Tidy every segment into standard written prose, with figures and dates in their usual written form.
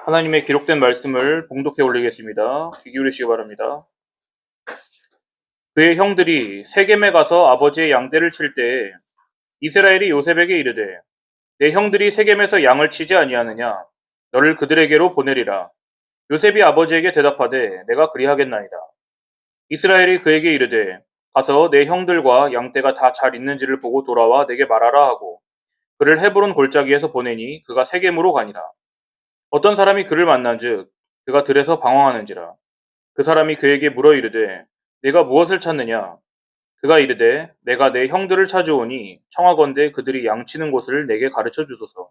하나님의 기록된 말씀을 봉독해 올리겠습니다. 귀 기울이시기 바랍니다. 그의 형들이 세겜에 가서 아버지의 양떼를 칠 때에 이스라엘이 요셉에게 이르되 내 형들이 세겜에서 양을 치지 아니하느냐 너를 그들에게로 보내리라. 요셉이 아버지에게 대답하되 내가 그리하겠나이다. 이스라엘이 그에게 이르되 가서 내 형들과 양떼가 다 잘 있는지를 보고 돌아와 내게 말하라 하고 그를 헤브론 골짜기에서 보내니 그가 세겜으로 가니라. 어떤 사람이 그를 만난즉 그가 들에서 방황하는지라. 그 사람이 그에게 물어 이르되 내가 무엇을 찾느냐. 그가 이르되 내가 내 형들을 찾아오니 청하건대 그들이 양치는 곳을 내게 가르쳐 주소서.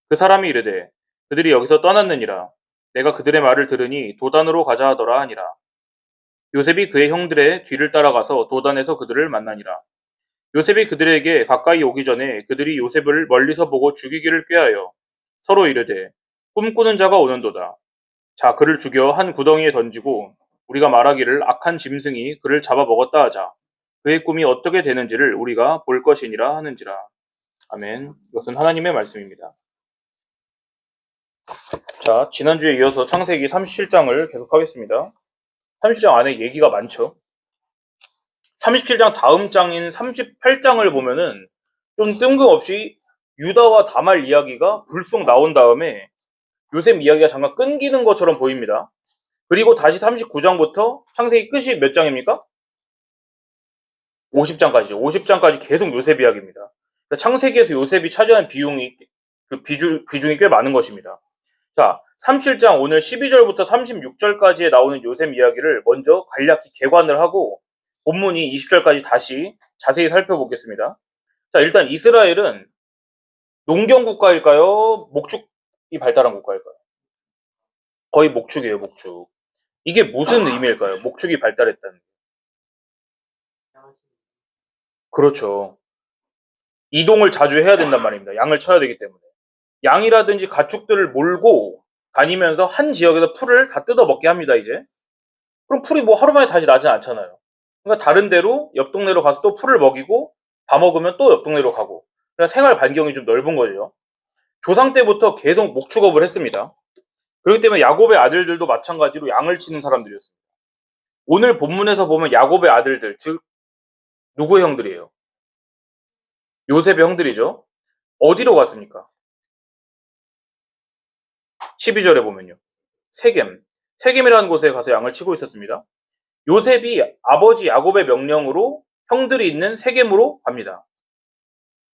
그 사람이 이르되 그들이 여기서 떠났느니라. 내가 그들의 말을 들으니 도단으로 가자 하더라 하니라. 요셉이 그의 형들의 뒤를 따라가서 도단에서 그들을 만나니라. 요셉이 그들에게 가까이 오기 전에 그들이 요셉을 멀리서 보고 죽이기를 꾀하여 서로 이르되 꿈꾸는 자가 오는도다. 자, 그를 죽여 한 구덩이에 던지고 우리가 말하기를 악한 짐승이 그를 잡아먹었다 하자. 그의 꿈이 어떻게 되는지를 우리가 볼 것이니라 하는지라. 아멘. 이것은 하나님의 말씀입니다. 자, 지난주에 이어서 창세기 37장을 계속하겠습니다. 37장 안에 얘기가 많죠. 37장 다음 장인 38장을 보면은 좀 뜬금없이 유다와 다말 이야기가 불쑥 나온 다음에 요셉 이야기가 잠깐 끊기는 것처럼 보입니다. 그리고 다시 39장부터 창세기 끝이 몇 장입니까? 50장까지죠. 50장까지 계속 요셉 이야기입니다. 그러니까 창세기에서 요셉이 차지하는 비중이 꽤 많은 것입니다. 자, 37장 오늘 12절부터 36절까지에 나오는 요셉 이야기를 먼저 간략히 개관을 하고 본문이 20절까지 다시 자세히 살펴보겠습니다. 자, 일단 이스라엘은 농경 국가일까요? 목축이 발달한 국가일까요? 거의 목축이에요, 목축. 이게 무슨 의미일까요? 목축이 발달했다는. 그렇죠. 이동을 자주 해야 된단 말입니다. 양을 쳐야 되기 때문에. 양이라든지 가축들을 몰고 다니면서 한 지역에서 풀을 다 뜯어 먹게 합니다, 이제. 그럼 풀이 뭐 하루 만에 다시 나진 않잖아요. 그러니까 다른 데로, 옆 동네로 가서 또 풀을 먹이고 다 먹으면 또 옆 동네로 가고. 그러니까 생활 반경이 좀 넓은 거죠. 조상 때부터 계속 목축업을 했습니다. 그렇기 때문에 야곱의 아들들도 마찬가지로 양을 치는 사람들이었습니다. 오늘 본문에서 보면 야곱의 아들들, 즉 누구의 형들이에요? 요셉의 형들이죠. 어디로 갔습니까? 12절에 보면요. 세겜이라는 곳에 가서 양을 치고 있었습니다. 요셉이 아버지 야곱의 명령으로 형들이 있는 세겜으로 갑니다.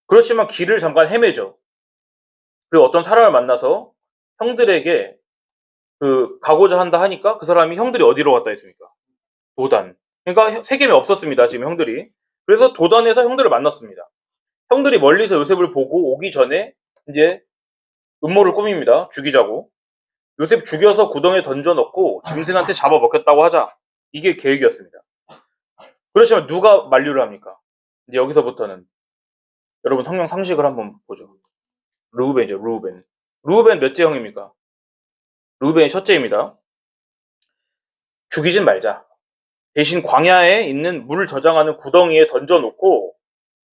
그렇지만 길을 잠깐 헤매죠. 그리고 어떤 사람을 만나서 형들에게 가고자 한다 하니까 그 사람이 형들이 어디로 갔다 했습니까? 도단. 그러니까 세겜에 없었습니다. 지금 형들이. 그래서 도단에서 형들을 만났습니다. 형들이 멀리서 요셉을 보고 오기 전에 이제 음모를 꾸밉니다. 죽이자고. 요셉 죽여서 구덩이에 던져넣고 짐승한테 잡아먹혔다고 하자. 이게 계획이었습니다. 그렇지만 누가 만류를 합니까? 이제 여기서부터는 여러분 성경 상식을 한번 보죠. 르우벤이죠. 르우벤. 르우벤 몇째 형입니까? 르우벤이 첫째입니다. 죽이진 말자. 대신 광야에 있는 물 저장하는 구덩이에 던져놓고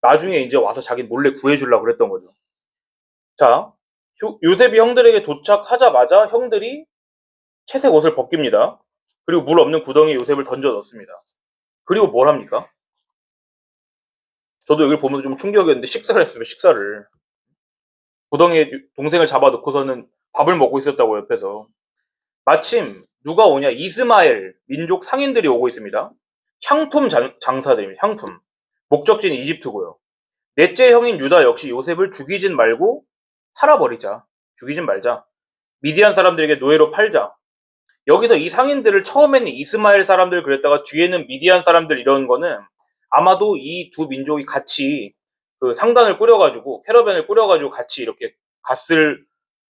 나중에 이제 와서 자기 몰래 구해주려고 그랬던 거죠. 자, 요셉이 형들에게 도착하자마자 형들이 채색 옷을 벗깁니다. 그리고 물 없는 구덩이에 요셉을 던져 넣습니다. 그리고 뭘 합니까? 저도 여기를 보면서 좀 충격이었는데 식사를 했습니다. 식사를. 구덩이에 동생을 잡아 놓고서는 밥을 먹고 있었다고 옆에서. 마침 누가 오냐? 이스마엘 민족 상인들이 오고 있습니다. 향품 장사들입니다. 향품. 목적지는 이집트고요. 넷째 형인 유다 역시 요셉을 죽이진 말고 팔아버리자. 죽이진 말자. 미디안 사람들에게 노예로 팔자. 여기서 이 상인들을 처음에는 이스마엘 사람들 그랬다가 뒤에는 미디안 사람들 이런 거는 아마도 이 두 민족이 같이 상단을 꾸려가지고 캐러밴을 꾸려가지고 같이 이렇게 갔을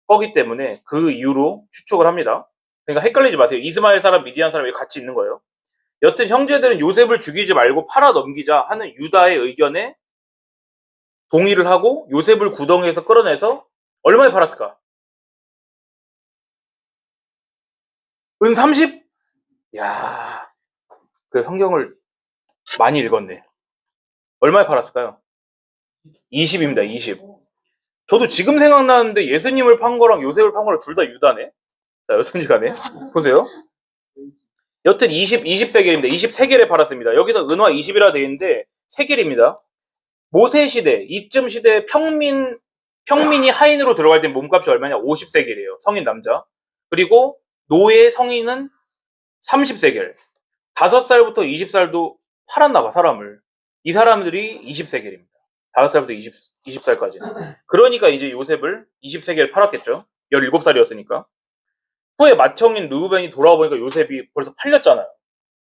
거기 때문에 그 이유로 추측을 합니다. 그러니까 헷갈리지 마세요. 이스마엘 사람, 미디안 사람이 같이 있는 거예요. 여튼 형제들은 요셉을 죽이지 말고 팔아 넘기자 하는 유다의 의견에 동의를 하고 요셉을 구덩이에서 끌어내서 얼마에 팔았을까? 은 30? 야, 그 성경을 많이 읽었네. 얼마에 팔았을까요? 20입니다. 20. 저도 지금 생각나는데 예수님을 판 거랑 요셉을 판 거랑 둘 다 유다네. 자, 여튼지 간에. 보세요. 여튼 23겔입니다. 23겔에 팔았습니다. 여기서 은화 20이라 되어 있는데 3겔입니다. 모세 시대, 이쯤 시대 평민이 하인으로 들어갈 때 몸값이 얼마냐? 50세겔이에요. 성인 남자. 그리고 노예 성인은 30세겔. 5살부터 20살도 팔았나 봐, 사람을. 이 사람들이 20세겔입니다. 5살부터 20살까지. 그러니까 이제 요셉을 20세겔 팔았겠죠. 17살이었으니까. 후에 맏형인 르우벤이 돌아와 보니까 요셉이 벌써 팔렸잖아요.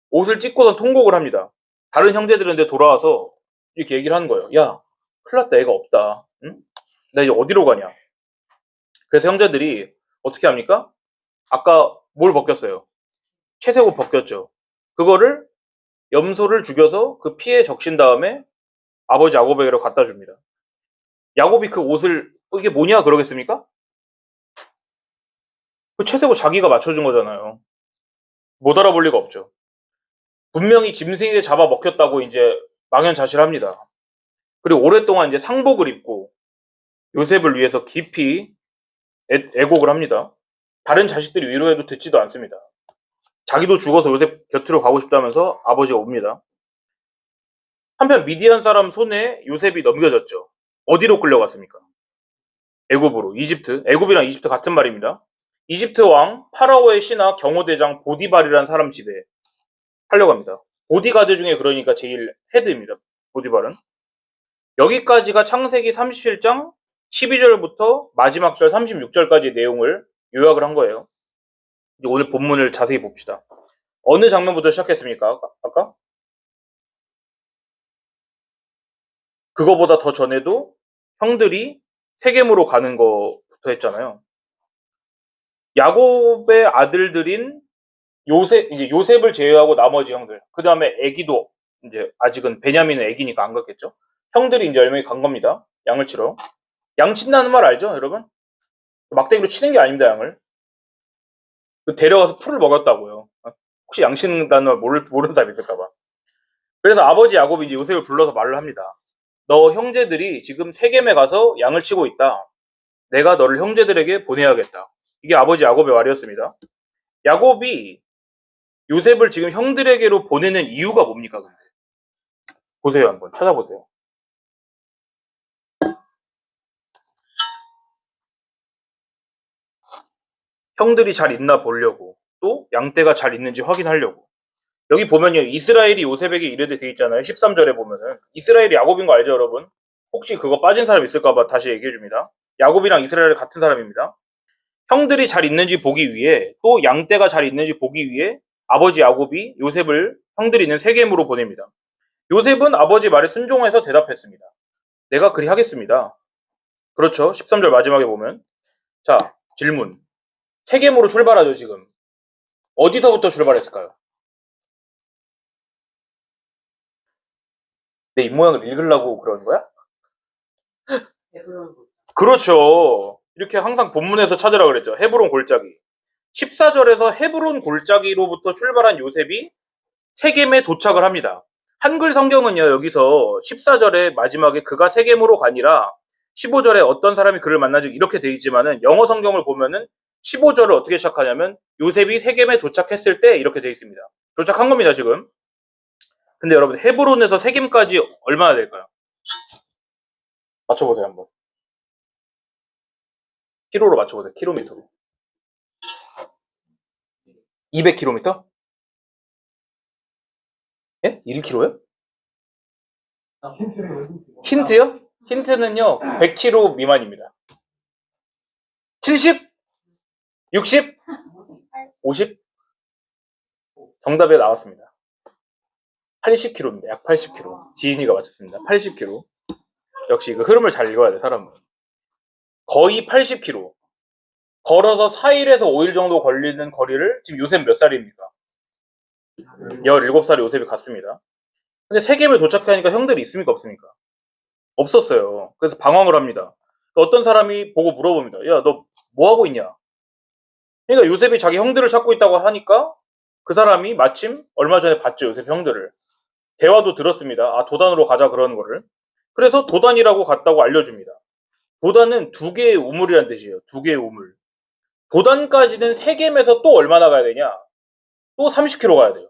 옷을 찢고선 통곡을 합니다. 다른 형제들한테 돌아와서 이렇게 얘기를 하는 거예요. 야, 큰일 났다. 애가 없다. 응? 나 이제 어디로 가냐. 그래서 형제들이 어떻게 합니까? 아까 뭘 벗겼어요? 채색옷 벗겼죠. 그거를 염소를 죽여서 그 피에 적신 다음에 아버지 야곱에게로 갖다 줍니다. 야곱이 그 옷을 이게 뭐냐 그러겠습니까? 그 채색옷 자기가 맞춰준 거잖아요. 못 알아볼 리가 없죠. 분명히 짐승에게 잡아 먹혔다고 이제 망연자실합니다. 그리고 오랫동안 이제 상복을 입고 요셉을 위해서 깊이 애곡을 합니다. 다른 자식들이 위로해도 듣지도 않습니다. 자기도 죽어서 요셉 곁으로 가고 싶다면서 아버지가 옵니다. 한편 미디안 사람 손에 요셉이 넘겨졌죠. 어디로 끌려갔습니까? 애굽으로, 이집트. 애굽이랑 이집트 같은 말입니다. 이집트 왕 파라오의 신하 경호대장 보디발이라는 사람 집에 팔려갑니다. 보디가드 중에 그러니까 제일 헤드입니다. 보디발은. 여기까지가 창세기 37장 12절부터 마지막 절 36절까지 내용을 요약을 한 거예요. 이제 오늘 본문을 자세히 봅시다. 어느 장면부터 시작했습니까? 아까? 그거보다 더 전에도 형들이 세겜으로 가는 거부터 했잖아요. 야곱의 아들들인 요셉을 제외하고 나머지 형들. 그 다음에 애기도 이제 아직은 베냐민은 애기니까 안 갔겠죠. 형들이 이제 10명이 간 겁니다. 양을 치러. 양 친다는 말 알죠, 여러분? 막대기로 치는 게 아닙니다, 양을. 데려가서 풀을 먹였다고요. 혹시 양 친다는 말 모르는 사람 있을까봐. 그래서 아버지 야곱이 이제 요셉을 불러서 말을 합니다. 너 형제들이 지금 세겜에 가서 양을 치고 있다. 내가 너를 형제들에게 보내야겠다. 이게 아버지 야곱의 말이었습니다. 야곱이 요셉을 지금 형들에게로 보내는 이유가 뭡니까, 근데? 보세요, 한번 찾아보세요. 형들이 잘 있나 보려고, 또 양떼가 잘 있는지 확인하려고. 여기 보면요, 이스라엘이 요셉에게 이르되 돼 있잖아요. 13절에 보면은. 이스라엘이 야곱인 거 알죠, 여러분? 혹시 그거 빠진 사람 있을까봐 다시 얘기해 줍니다. 야곱이랑 이스라엘 같은 사람입니다. 형들이 잘 있는지 보기 위해, 또 양떼가 잘 있는지 보기 위해 아버지 야곱이 요셉을 형들이 있는 세겜으로 보냅니다. 요셉은 아버지 말에 순종해서 대답했습니다. 내가 그리 하겠습니다. 그렇죠. 13절 마지막에 보면. 자, 질문. 세겜으로 출발하죠, 지금. 어디서부터 출발했을까요? 내 입모양을 읽으려고 그러는 거야? 그렇죠. 이렇게 항상 본문에서 찾으라 그랬죠. 헤브론 골짜기. 14절에서 헤브론 골짜기로부터 출발한 요셉이 세겜에 도착을 합니다. 한글 성경은요, 여기서 14절에 마지막에 그가 세겜으로 가니라 15절에 어떤 사람이 그를 만나지 이렇게 돼 있지만은 영어 성경을 보면은 15절을 어떻게 시작하냐면 요셉이 세겜에 도착했을 때 이렇게 돼 있습니다. 도착한 겁니다, 지금. 근데 여러분, 헤브론에서 세겜까지 얼마나 될까요? 맞춰보세요, 한번. 키로로 맞춰보세요, 킬로미터로. 200km? 예? 1km요? 힌트요? 힌트는요, 100km 미만입니다. 70? 60? 50? 정답에 나왔습니다. 80km입니다. 약 80km. 지인이가 맞췄습니다. 80km. 역시 그 흐름을 잘 읽어야 돼, 사람은. 거의 80km. 걸어서 4일에서 5일 정도 걸리는 거리를 지금 요셉 몇 살입니까? 17살에 요셉이 갔습니다. 근데 세겜에 도착하니까 형들이 있습니까? 없습니까? 없었어요. 그래서 방황을 합니다. 어떤 사람이 보고 물어봅니다. 야, 너 뭐 하고 있냐? 그러니까 요셉이 자기 형들을 찾고 있다고 하니까 그 사람이 마침 얼마 전에 봤죠, 요셉 형들을. 대화도 들었습니다. 아, 도단으로 가자 그러는 거를. 그래서 도단이라고 갔다고 알려줍니다. 도단은 두 개의 우물이라는 뜻이에요. 두 개의 우물. 도단까지는 세겜에서 또 얼마나 가야 되냐? 또 30km 가야 돼요.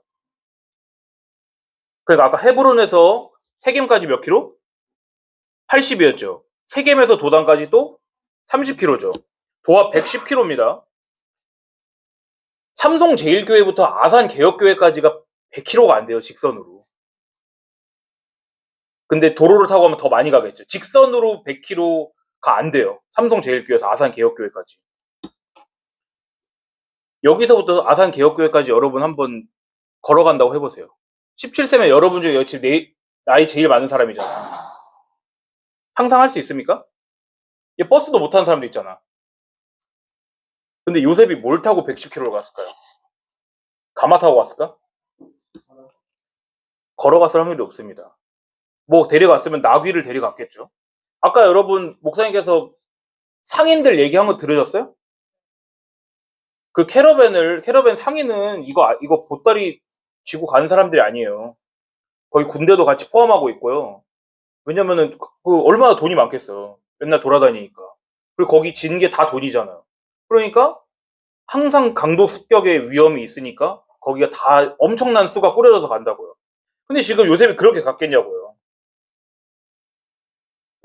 그러니까 아까 헤브론에서 세겜까지 몇 킬로? 80이었죠. 세겜에서 도단까지 또 30km죠. 도합 110km입니다. 삼성제일교회부터 아산개혁교회까지가 100km가 안 돼요, 직선으로. 근데 도로를 타고 가면 더 많이 가겠죠. 직선으로 100km가 안 돼요. 삼성제일교회에서 아산개혁교회까지. 여기서부터 아산개혁교회까지 여러분 한번 걸어간다고 해보세요. 17세면 여러분 중에 지금 나이 제일 많은 사람이잖아. 상상할 수 있습니까? 버스도 못 타는 사람도 있잖아. 근데 요셉이 뭘 타고 110km를 갔을까요? 가마 타고 갔을까? 걸어갔을 확률이 없습니다. 뭐 데려갔으면 나귀를 데려갔겠죠. 아까 여러분 목사님께서 상인들 얘기한 거 들으셨어요? 그 캐러밴 상인은 이거 보따리 쥐고 가는 사람들이 아니에요. 거의 군대도 같이 포함하고 있고요. 왜냐면은 얼마나 돈이 많겠어. 맨날 돌아다니니까. 그리고 거기 진 게 다 돈이잖아요. 그러니까 항상 강도 습격의 위험이 있으니까 거기가 다 엄청난 수가 꾸려져서 간다고요. 근데 지금 요셉이 그렇게 갔겠냐고요.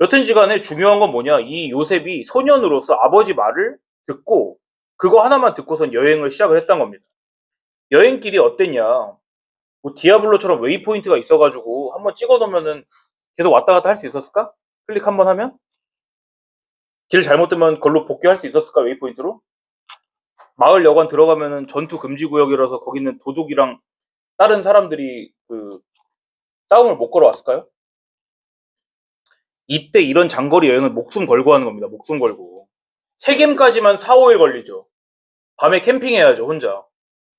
여튼지 간에 중요한 건 뭐냐, 이 요셉이 소년으로서 아버지 말을 듣고 그거 하나만 듣고선 여행을 시작을 했던 겁니다. 여행길이 어땠냐, 뭐 디아블로처럼 웨이포인트가 있어가지고 한번 찍어놓으면은 계속 왔다 갔다 할 수 있었을까? 클릭 한번 하면? 길 잘못 들면 그걸로 복귀할 수 있었을까, 웨이포인트로? 마을 여관 들어가면은 전투 금지 구역이라서 거기는 도둑이랑 다른 사람들이 싸움을 못 걸어왔을까요? 이때 이런 장거리 여행은 목숨 걸고 하는 겁니다. 목숨 걸고. 세겜까지만 4, 5일 걸리죠. 밤에 캠핑해야죠, 혼자.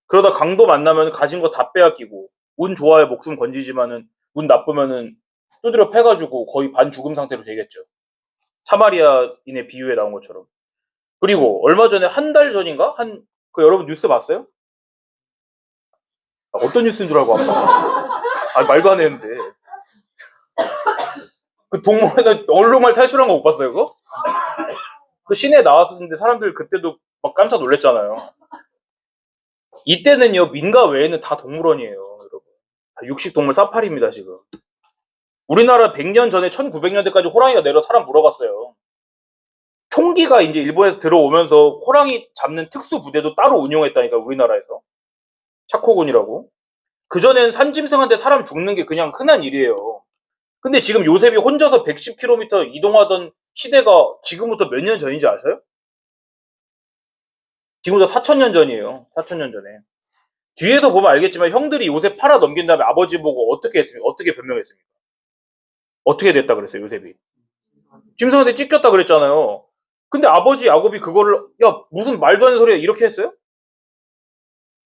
그러다 강도 만나면 가진 거 다 빼앗기고, 운 좋아야 목숨 건지지만은 운 나쁘면은 두드려 패가지고 거의 반 죽음 상태로 되겠죠. 사마리아인의 비유에 나온 것처럼. 그리고 얼마 전에 한 달 전인가? 여러분 뉴스 봤어요? 어떤 뉴스인 줄 알고 안 봤어? 말도 안 했는데. 그 동물에서 얼룩말 탈출한 거 못 봤어요, 그거? 그 시내에 나왔었는데 사람들 그때도 막 깜짝 놀랐잖아요. 이때는요, 민가 외에는 다 동물원이에요, 여러분. 다 육식동물 사파리입니다, 지금. 우리나라 100년 전에 1900년대까지 호랑이가 내려 사람 물어갔어요. 총기가 이제 일본에서 들어오면서 호랑이 잡는 특수 부대도 따로 운용했다니까, 우리나라에서. 차코군이라고. 그전엔 산짐승한테 사람 죽는 게 그냥 흔한 일이에요. 근데 지금 요셉이 혼자서 110km 이동하던 시대가 지금부터 몇 년 전인지 아세요? 지금부터 4000년 전이에요. 4000년 전에. 뒤에서 보면 알겠지만 형들이 요셉 팔아 넘긴 다음에 아버지 보고 어떻게 했습니까? 어떻게 변명했습니까? 어떻게 됐다 그랬어요, 요셉이? 짐승한테 찢겼다 그랬잖아요. 근데 아버지 야곱이 그거를, 야, 무슨 말도 안 되는 소리야, 이렇게 했어요?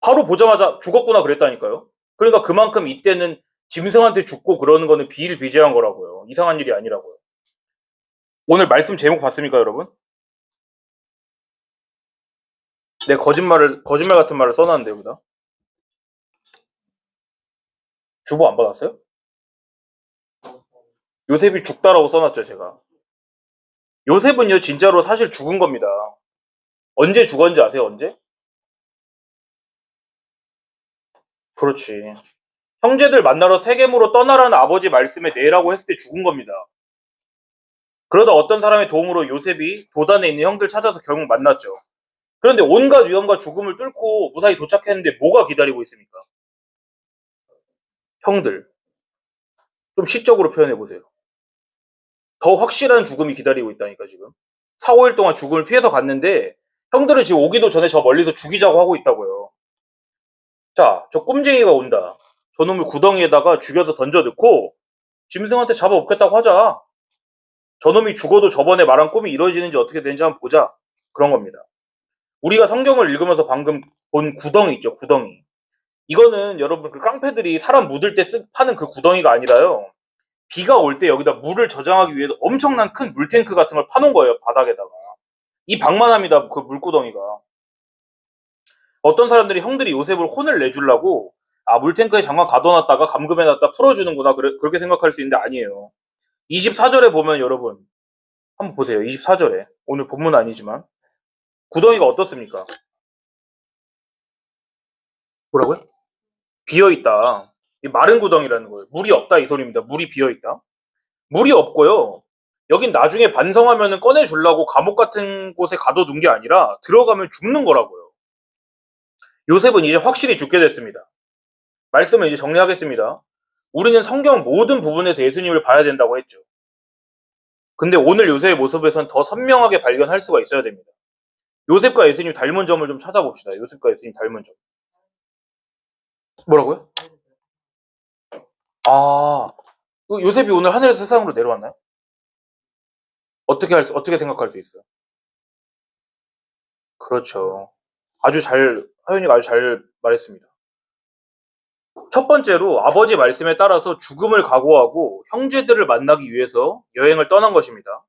바로 보자마자 죽었구나 그랬다니까요. 그러니까 그만큼 이때는 짐승한테 죽고 그러는 거는 비일비재한 거라고요. 이상한 일이 아니라고요. 오늘 말씀 제목 봤습니까, 여러분? 내 거짓말 같은 말을 써놨는데, 여기다. 주보 안 받았어요? 요셉이 죽다라고 써놨죠, 제가. 요셉은요, 진짜로 사실 죽은 겁니다. 언제 죽었는지 아세요, 언제? 그렇지. 형제들 만나러 세겜으로 떠나라는 아버지 말씀에 내라고 했을 때 죽은 겁니다. 그러다 어떤 사람의 도움으로 요셉이 도단에 있는 형들 찾아서 결국 만났죠. 그런데 온갖 위험과 죽음을 뚫고 무사히 도착했는데 뭐가 기다리고 있습니까? 형들. 좀 시적으로 표현해보세요. 더 확실한 죽음이 기다리고 있다니까, 지금. 4, 5일 동안 죽음을 피해서 갔는데 형들은 지금 오기도 전에 저 멀리서 죽이자고 하고 있다고요. 자, 저 꼼쟁이가 온다. 저놈을 구덩이에다가 죽여서 던져 넣고 짐승한테 잡아 먹겠다고 하자. 저놈이 죽어도 저번에 말한 꿈이 이루어지는지 어떻게 되는지 한번 보자. 그런 겁니다. 우리가 성경을 읽으면서 방금 본 구덩이 있죠, 구덩이. 이거는 여러분 그 깡패들이 사람 묻을 때 파는 그 구덩이가 아니라요. 비가 올 때 여기다 물을 저장하기 위해서 엄청난 큰 물탱크 같은 걸 파놓은 거예요, 바닥에다가. 이 방만합니다, 그 물구덩이가. 어떤 사람들이 형들이 요셉을 혼을 내주려고 물탱크에 잠깐 가둬놨다가 감금해놨다 풀어주는구나, 그렇게 생각할 수 있는데 아니에요. 24절에 보면 여러분 한번 보세요. 24절에 오늘 본문 아니지만 구덩이가 어떻습니까? 뭐라고요? 비어있다. 이 마른 구덩이라는 거예요. 물이 없다 이 소리입니다. 물이 비어있다. 물이 없고요. 여긴 나중에 반성하면 꺼내주려고 감옥 같은 곳에 가둬둔 게 아니라 들어가면 죽는 거라고요. 요셉은 이제 확실히 죽게 됐습니다. 말씀을 이제 정리하겠습니다. 우리는 성경 모든 부분에서 예수님을 봐야 된다고 했죠. 근데 오늘 요셉의 모습에선 더 선명하게 발견할 수가 있어야 됩니다. 요셉과 예수님 닮은 점을 좀 찾아봅시다. 요셉과 예수님 닮은 점. 뭐라고요? 아, 요셉이 오늘 하늘에서 세상으로 내려왔나요? 어떻게 생각할 수 있어요? 그렇죠. 하윤이가 아주 잘 말했습니다. 첫 번째로 아버지 말씀에 따라서 죽음을 각오하고 형제들을 만나기 위해서 여행을 떠난 것입니다.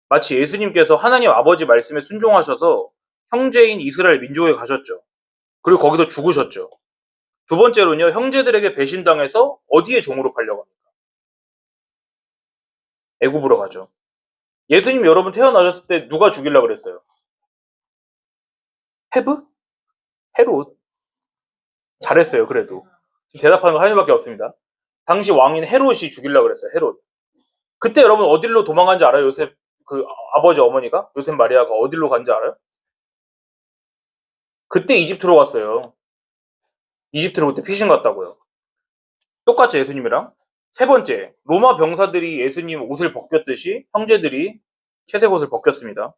마치 예수님께서 하나님 아버지 말씀에 순종하셔서 형제인 이스라엘 민족에 가셨죠. 그리고 거기서 죽으셨죠. 두 번째로는요, 형제들에게 배신당해서 어디에 종으로 팔려갑니까? 애굽으로 가죠. 예수님 여러분 태어나셨을 때 누가 죽이려고 그랬어요? 헤브? 헤롯. 잘했어요, 그래도. 지금 대답하는 거 하나밖에 없습니다. 당시 왕인 헤롯이 죽이려고 그랬어요, 헤롯. 그때 여러분 어디로 도망간지 알아요? 요셉, 아버지 어머니가? 요셉 마리아가 어디로 간지 알아요? 그때 이집트로 갔어요. 이집트로 그때 피신 갔다고요. 똑같죠, 예수님이랑. 세 번째, 로마 병사들이 예수님 옷을 벗겼듯이 형제들이 채색 옷을 벗겼습니다.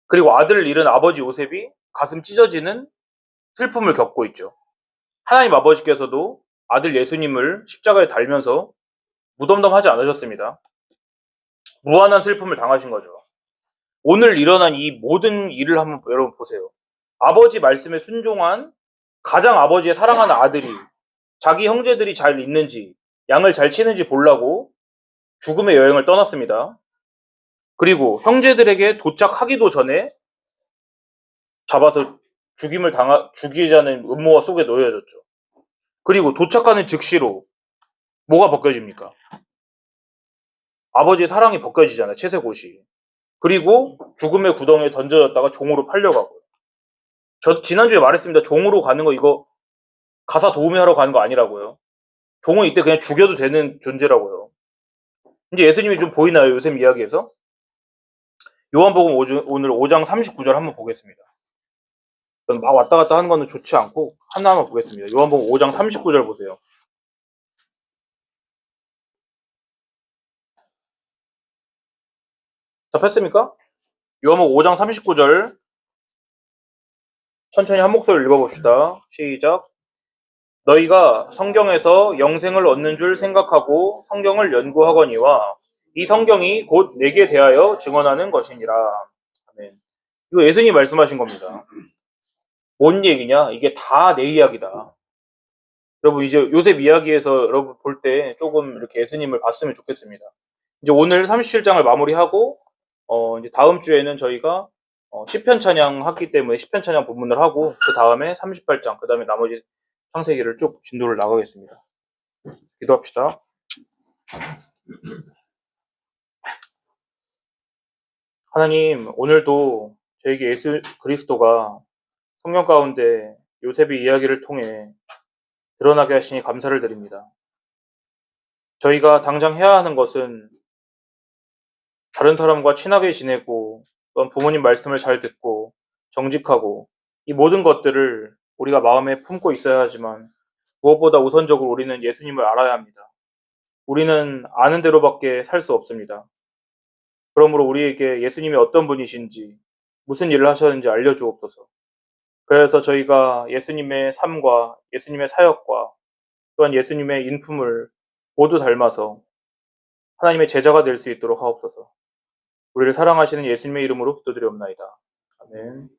그리고 아들을 잃은 아버지 요셉이 가슴 찢어지는 슬픔을 겪고 있죠. 하나님 아버지께서도 아들 예수님을 십자가에 달면서 무덤덤하지 않으셨습니다. 무한한 슬픔을 당하신 거죠. 오늘 일어난 이 모든 일을 한번 여러분 보세요. 아버지 말씀에 순종한 가장 아버지의 사랑하는 아들이 자기 형제들이 잘 있는지 양을 잘 치는지 보려고 죽음의 여행을 떠났습니다. 그리고 형제들에게 도착하기도 전에 잡아서 죽이자는 음모가 속에 놓여졌죠. 그리고 도착하는 즉시로 뭐가 벗겨집니까? 아버지의 사랑이 벗겨지잖아요. 채색 옷이. 그리고 죽음의 구덩이에 던져졌다가 종으로 팔려가고요. 저 지난주에 말했습니다. 종으로 가는 거 이거 가사 도우미하러 가는 거 아니라고요. 종은 이때 그냥 죽여도 되는 존재라고요. 이제 예수님이 좀 보이나요? 요셉 이야기에서? 요한복음 오늘 5장 39절 한번 보겠습니다. 막 왔다 갔다 하는 거는 좋지 않고 하나만 보겠습니다. 요한복음 5장 39절 보세요. 잡혔습니까? 요한복음 5장 39절 천천히 한 목소리 읽어봅시다. 시작. 너희가 성경에서 영생을 얻는 줄 생각하고 성경을 연구하거니와 이 성경이 곧 내게 대하여 증언하는 것이니라. 아멘. 이거 예수님이 말씀하신 겁니다. 뭔 얘기냐? 이게 다 내 이야기다. 여러분 이제 요셉 이야기에서 여러분 볼 때 조금 이렇게 예수님을 봤으면 좋겠습니다. 이제 오늘 37장을 마무리하고 이제 다음 주에는 저희가 시편 찬양 했기 때문에 시편 찬양 본문을 하고 그 다음에 38장 그 다음에 나머지 창세기를 쭉 진도를 나가겠습니다. 기도합시다. 하나님 오늘도 저에게 예수 그리스도가 성경 가운데 요셉의 이야기를 통해 드러나게 하시니 감사를 드립니다. 저희가 당장 해야 하는 것은 다른 사람과 친하게 지내고 또한 부모님 말씀을 잘 듣고 정직하고 이 모든 것들을 우리가 마음에 품고 있어야 하지만 무엇보다 우선적으로 우리는 예수님을 알아야 합니다. 우리는 아는 대로밖에 살 수 없습니다. 그러므로 우리에게 예수님이 어떤 분이신지 무슨 일을 하셨는지 알려주옵소서. 그래서 저희가 예수님의 삶과 예수님의 사역과 또한 예수님의 인품을 모두 닮아서 하나님의 제자가 될 수 있도록 하옵소서. 우리를 사랑하시는 예수님의 이름으로 기도드리옵나이다. 아멘.